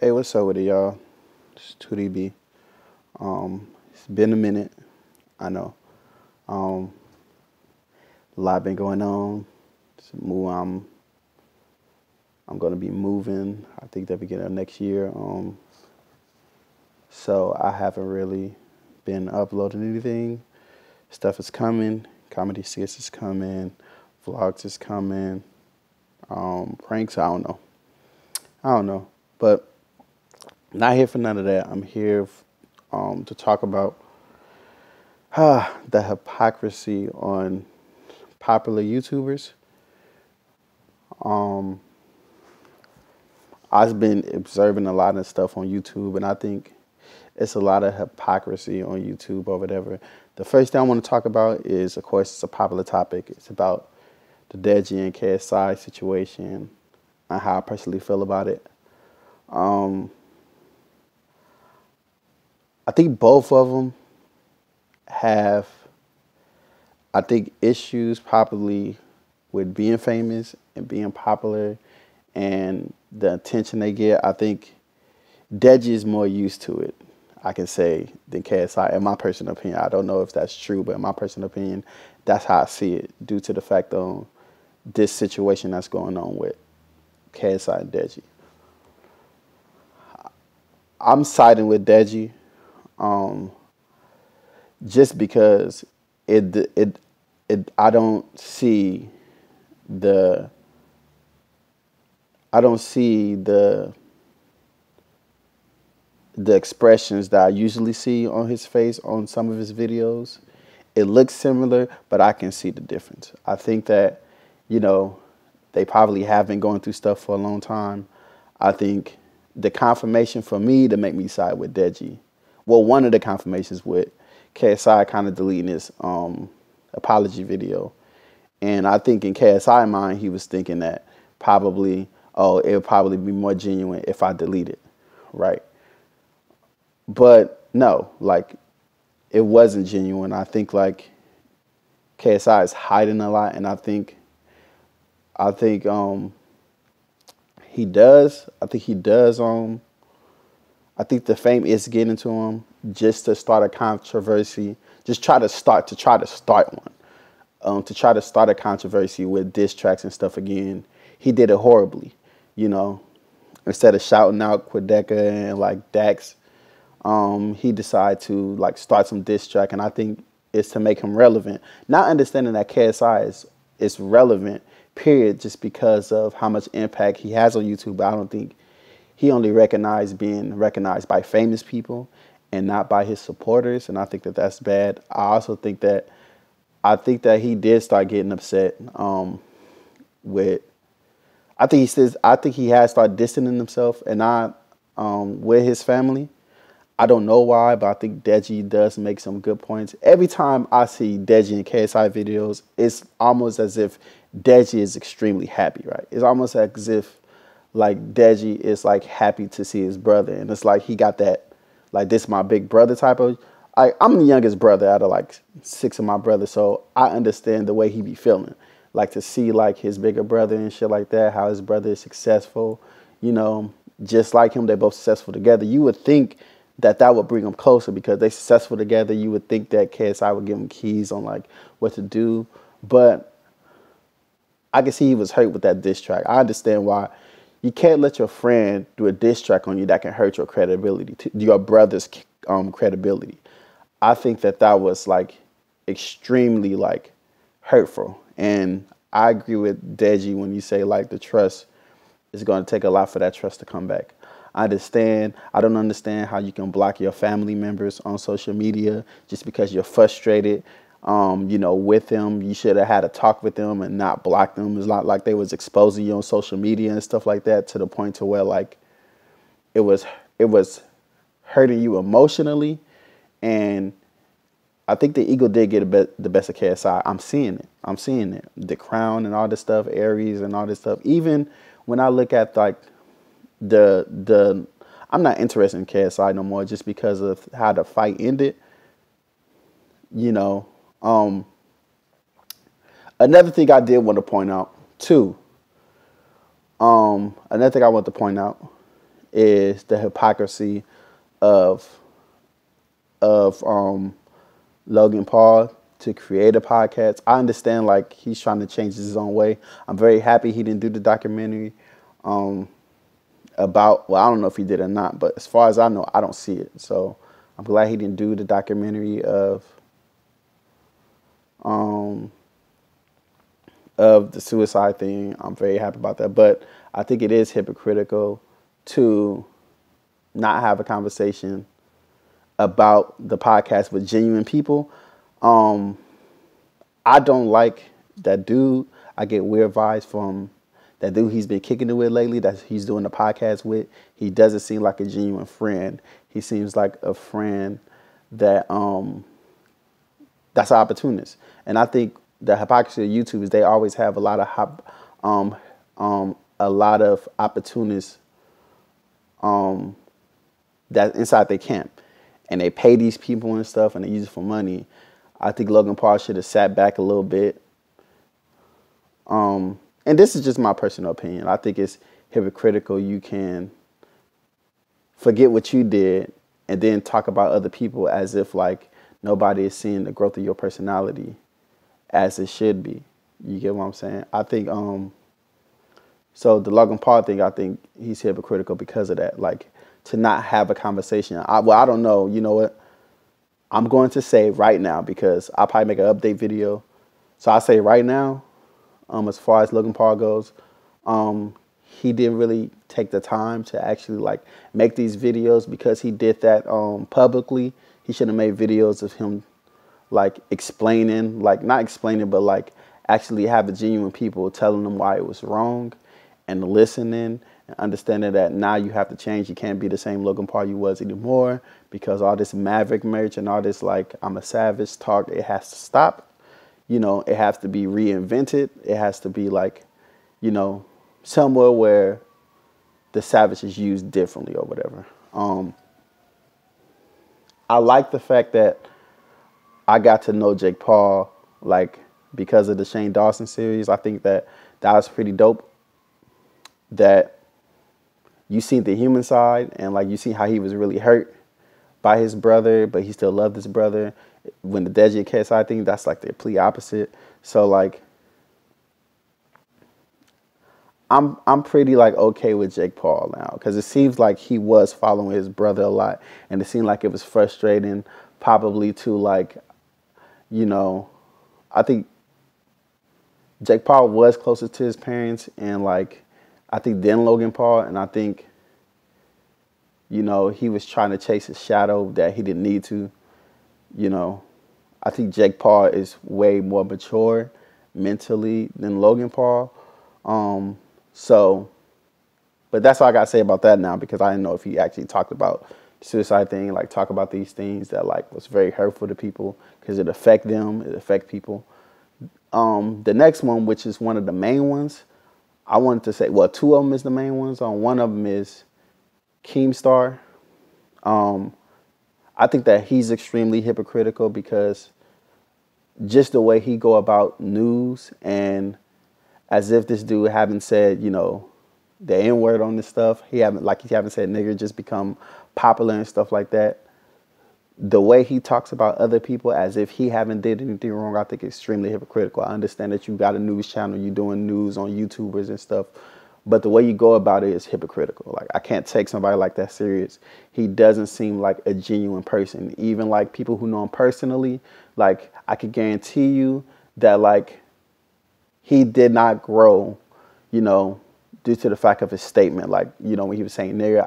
Hey, what's up with it, y'all? It's 2DB. It's been a minute. I know. Um, a lot been going on. I'm gonna be moving. I think the beginning of next year. So I haven't really been uploading anything. Stuff is coming. Comedy skits is coming. Vlogs is coming. Pranks. I don't know. But not here for none of that. I'm here to talk about the hypocrisy on popular YouTubers. Um, I've been observing a lot of stuff on YouTube, and I think it's a lot of hypocrisy on YouTube or whatever. The first thing I want to talk about is, of course, it's a popular topic. It's about the Deji and KSI situation and how I personally feel about it. Um, I think both of them have, I think, issues probably with being famous and being popular and the attention they get. I think Deji is more used to it, I can say, than KSI, in my personal opinion. I don't know if that's true, but in my personal opinion, that's how I see it, due to the fact of this situation that's going on with KSI and Deji. I'm siding with Deji, um, just because it I don't see the I don't see the expressions that I usually see on his face on some of his videos. It looks similar, but I can see the difference. I think that, you know, they probably have been going through stuff for a long time. I think the confirmation for me to make me side with Deji, well, one of the confirmations with KSI kind of deleting his apology video. And I think in KSI mind, he was thinking that probably, oh, it would probably be more genuine if I delete it, right? But no, like, it wasn't genuine. I think like KSI is hiding a lot, and I think he does. I think he does. I think the fame is getting to him just to start a controversy. Just try to start one. To try to start a controversy with diss tracks and stuff again. He did it horribly, you know. Instead of shouting out Quedeca and like Dax, he decided to like start some diss track, and I think it's to make him relevant. Not understanding that KSI is relevant, period, just because of how much impact he has on YouTube. But I don't think he only being recognized by famous people and not by his supporters, and I think that that's bad. I think that he did start getting upset with. I think he has started distancing himself and not with his family. I don't know why, but I think Deji does make some good points. Every time I see Deji and KSI videos, it's almost as if Deji is extremely happy, right? It's almost as if like Deji is like happy to see his brother, and it's like he got that, like, this my big brother type of. I'm the youngest brother out of like 6 of my brothers, so I understand the way he be feeling. Like, to see like his bigger brother and shit like that, how his brother is successful, you know, just like him, they're both successful together. You would think that would bring them closer because they're successful together. You would think that KSI would give him keys on like what to do, but I can see he was hurt with that diss track. I understand why. You can't let your friend do a diss track on you that can hurt your credibility, your brother's credibility. I think that was like extremely like hurtful. And I agree with Deji when you say like the trust is going to take a lot for that trust to come back. I understand. I don't understand how you can block your family members on social media just because you're frustrated, you know, with them. You should have had a talk with them and not block them. It's not like they was exposing you on social media and stuff like that to the point to where like it was hurting you emotionally. And I think the ego did get the best of KSI. I'm seeing it. I'm seeing it. The crown and all this stuff, Aries and all this stuff. Even when I look at like I'm not interested in KSI no more just because of how the fight ended. You know, another thing I did want to point out too. Another thing I want to point out is the hypocrisy of Logan Paul to create a podcast. I understand like he's trying to change his own way. I'm very happy he didn't do the documentary about, well, I don't know if he did or not, but as far as I know, I don't see it. So I'm glad he didn't do the documentary of the suicide thing. I'm very happy about that. But I think it is hypocritical to not have a conversation about the podcast with genuine people. I don't like that dude. I get weird vibes from that dude he's been kicking it with lately, that he's doing the podcast with. He doesn't seem like a genuine friend. He seems like a friend that that's an opportunist. And I think the hypocrisy of YouTube is they always have a lot of opportunists that inside their camp, and they pay these people and stuff, and they use it for money. I think Logan Paul should have sat back a little bit. And this is just my personal opinion. I think it's hypocritical. You can forget what you did and then talk about other people as if like nobody is seeing the growth of your personality as it should be. You get what I'm saying? I think so the Logan Paul thing, I think he's hypocritical because of that. Like, to not have a conversation. I don't know. You know what? I'm going to say right now, because I'll probably make an update video. So I say right now, as far as Logan Paul goes, he didn't really take the time to actually like make these videos, because he did that publicly. He should have made videos of him like explaining, like not explaining, but like actually having genuine people telling them why it was wrong and listening and understanding that now you have to change. You can't be the same Logan Paul you was anymore, because all this Maverick merch and all this like I'm a savage talk, it has to stop. You know, it has to be reinvented. It has to be like, you know, somewhere where the savage is used differently or whatever. I like the fact that I got to know Jake Paul like because of the Shane Dawson series. I think that was pretty dope. That you see the human side, and like you see how he was really hurt by his brother, but he still loved his brother. When the Deji KSI thing, that's like the complete opposite. So like I'm pretty like okay with Jake Paul now, because it seems like he was following his brother a lot, and it seemed like it was frustrating, probably to like, you know, I think Jake Paul was closer to his parents, and like I think then Logan Paul, and I think, you know, he was trying to chase his shadow that he didn't need to. You know, I think Jake Paul is way more mature mentally than Logan Paul. So, but that's all I got to say about that now, because I didn't know if he actually talked about the suicide thing, like talk about these things that like was very hurtful to people, because it affect them, it affect people. The next one, which is one of the main ones, I wanted to say, well, two of them is the main ones. One of them is Keemstar. I think that he's extremely hypocritical, because just the way he go about news, and as if this dude haven't said, you know, the N-word on this stuff. He haven't said nigger, just become popular and stuff like that. The way he talks about other people as if he haven't did anything wrong, I think extremely hypocritical. I understand that you got a news channel, you're doing news on YouTubers and stuff, but the way you go about it is hypocritical. Like, I can't take somebody like that serious. He doesn't seem like a genuine person. Even like people who know him personally, like I could guarantee you that like he did not grow, you know, due to the fact of his statement. Like, you know, when he was saying nigger,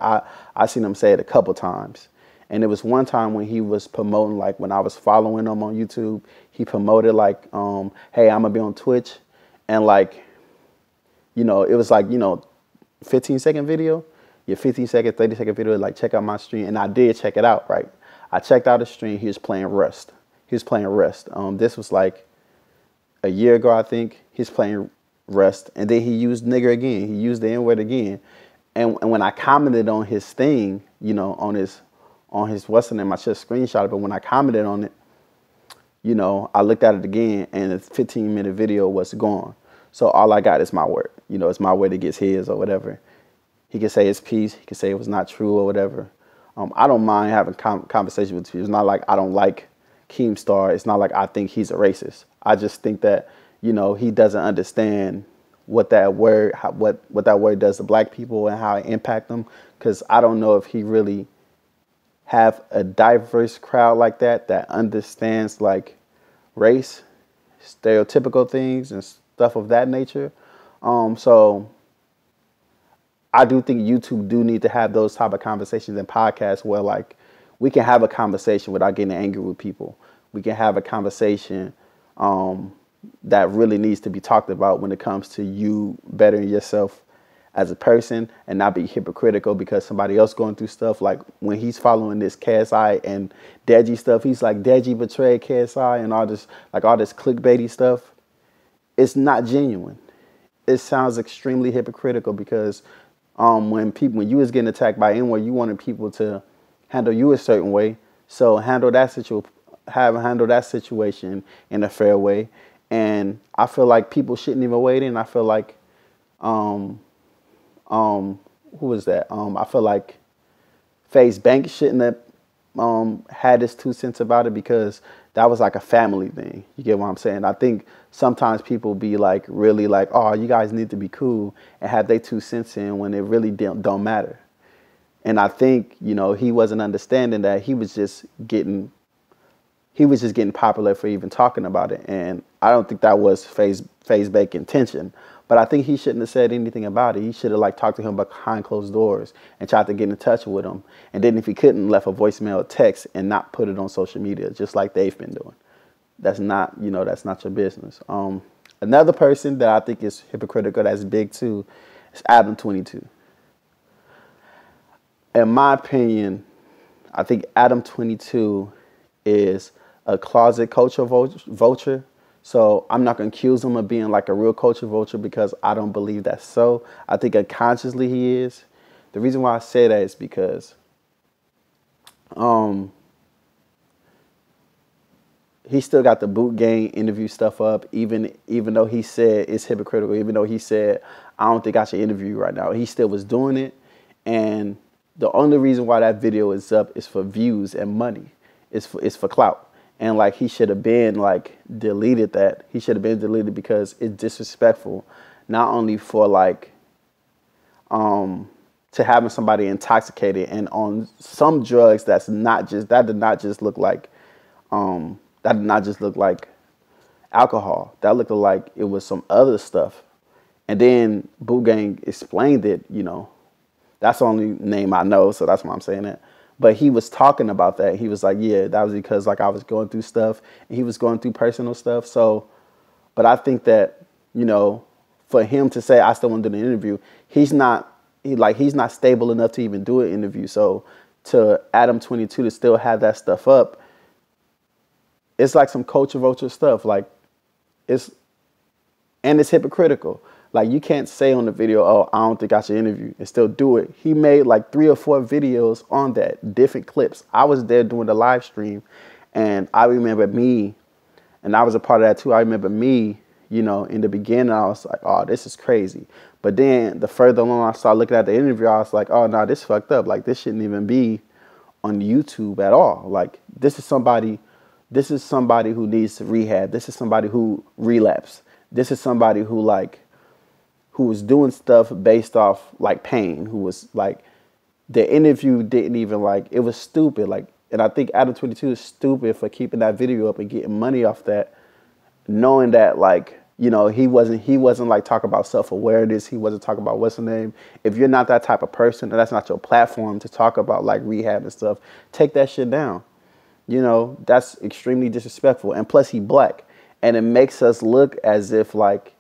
I seen him say it a couple times. And it was one time when he was promoting, like when I was following him on YouTube, he promoted like, hey, I'm gonna be on Twitch. And like, you know, it was like, you know, 15-second video, your 15-second, 30-second video, like check out my stream. And I did check it out, right? I checked out his stream. He was playing Rust. This was like a year ago, I think. He's playing Rust. And then he used nigger again. He used the N-word again. And when I commented on his thing, you know, on his what's the name, I should have screenshot it, but when I commented on it, you know, I looked at it again, and the 15-minute video was gone. So all I got is my word. You know, it's my word that gets his or whatever. He can say his piece. He can say it was not true or whatever. I don't mind having conversation with people. It's not like I don't like Keemstar. It's not like I think he's a racist. I just think that, you know, he doesn't understand what that word, what that word does to black people and how it impact them. Because I don't know if he really have a diverse crowd like that understands like race, stereotypical things and stuff of that nature. So I do think YouTube do need to have those type of conversations and podcasts where like we can have a conversation without getting angry with people. We can have a conversation that really needs to be talked about when it comes to you bettering yourself as a person and not be hypocritical because somebody else going through stuff. Like when he's following this KSI and Deji stuff, he's like Deji betrayed KSI and all this clickbaity stuff. It's not genuine. It sounds extremely hypocritical because when you was getting attacked by anyone, you wanted people to handle you a certain way. So handle that situation in a fair way. And I feel like people shouldn't even wait in. I feel like who was that? I feel like FaZe Bank shouldn't have had his 2 cents about it because that was like a family thing. You get what I'm saying? I think sometimes people be like really like, oh, you guys need to be cool and have their 2 cents in when it really don't matter. And I think, you know, he wasn't understanding that he was just getting popular for even talking about it. And I don't think that was FaZe Bank's intention. But I think he shouldn't have said anything about it. He should have like talked to him behind closed doors and tried to get in touch with him. And then if he couldn't, left a voicemail or text and not put it on social media, just like they've been doing. That's not, you know, that's not your business. Another person that I think is hypocritical that's big too is Adam22. In my opinion, I think Adam22 is a closet culture vulture. So I'm not going to accuse him of being like a real culture vulture because I don't believe that's so. I think unconsciously he is. The reason why I say that is because he still got the boot gang interview stuff up, even though he said it's hypocritical, even though he said, I don't think I should interview you right now. He still was doing it. And the only reason why that video is up is for views and money. It's for clout. And like he should have been like deleted that. He should have been deleted because it's disrespectful, not only for like to having somebody intoxicated and on some drugs that did not just look like alcohol. That looked like it was some other stuff. And then Boot Gang explained it, you know. That's the only name I know, so that's why I'm saying it. But he was talking about that. He was like, yeah, that was because like I was going through stuff and he was going through personal stuff. So, but I think that, you know, for him to say, I still want to do the interview, he's not stable enough to even do an interview. So to Adam22 to still have that stuff up, it's like some culture vulture stuff. Like it's hypocritical. Like you can't say on the video, oh, I don't think I should interview and still do it. He made like 3 or 4 videos on that, different clips. I was there doing the live stream and I remember me, and I was a part of that too. I remember me, you know, in the beginning, I was like, oh, this is crazy. But then the further along I started looking at the interview, I was like, oh, no, this fucked up. Like this shouldn't even be on YouTube at all. Like this is somebody who needs to rehab. This is somebody who relapsed. This is somebody who was doing stuff based off like pain, who was like, the interview didn't even like, it was stupid. Like, and I think Adam22 is stupid for keeping that video up and getting money off that, knowing that like, you know, he wasn't like talking about self-awareness. He wasn't talking about what's the name. If you're not that type of person and that's not your platform to talk about like rehab and stuff, take that shit down. You know, that's extremely disrespectful. And plus he black, and it makes us look as if like,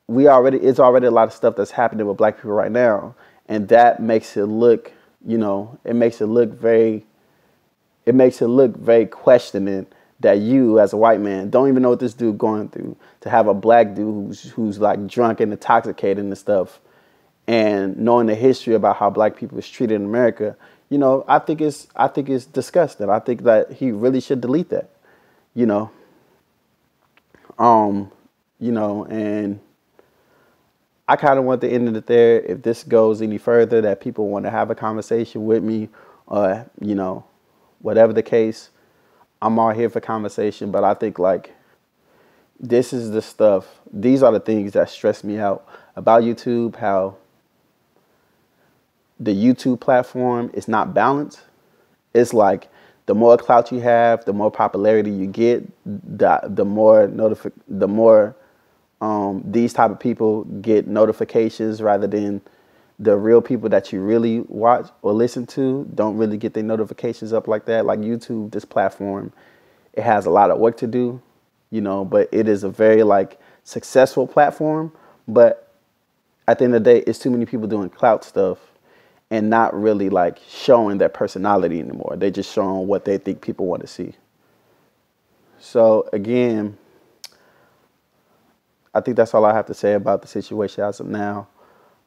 it's already a lot of stuff that's happening with black people right now. And that makes it look, you know, it makes it look very questioning that you as a white man don't even know what this dude going through, to have a black dude who's like drunk and intoxicated and stuff, and knowing the history about how black people is treated in America, you know, I think it's disgusting. I think that he really should delete that, you know. And I kind of want to end it there. If this goes any further, that people want to have a conversation with me, or whatever the case, I'm all here for conversation. But I think like this is the stuff. These are the things that stress me out about YouTube. How the YouTube platform is not balanced. It's like the more clout you have, the more popularity you get, the more these type of people get notifications, rather than the real people that you really watch or listen to don't really get their notifications up like that. Like YouTube, this platform, it has a lot of work to do, but it is a very like successful platform. But at the end of the day, it's too many people doing clout stuff and not really like showing their personality anymore. They're just showing what they think people want to see. So again, I think that's all I have to say about the situation as of now.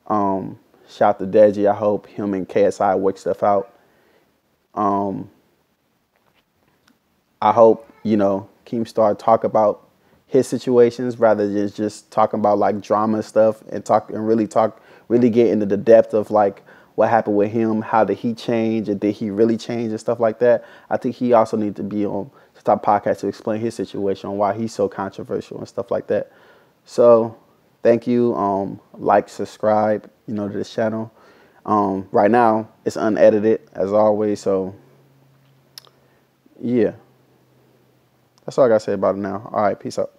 Shout out to Deji. I hope him and KSI work stuff out. I hope, Keemstar talk about his situations rather than just talking about like drama stuff, and really get into the depth of like what happened with him, how did he change, and did he really change and stuff like that. I think he also needs to be on Stop Podcast to explain his situation, why he's so controversial and stuff like that. So thank you. Like, subscribe, to this channel. Right now it's unedited as always. So yeah, that's all I gotta say about it now. All right, peace out.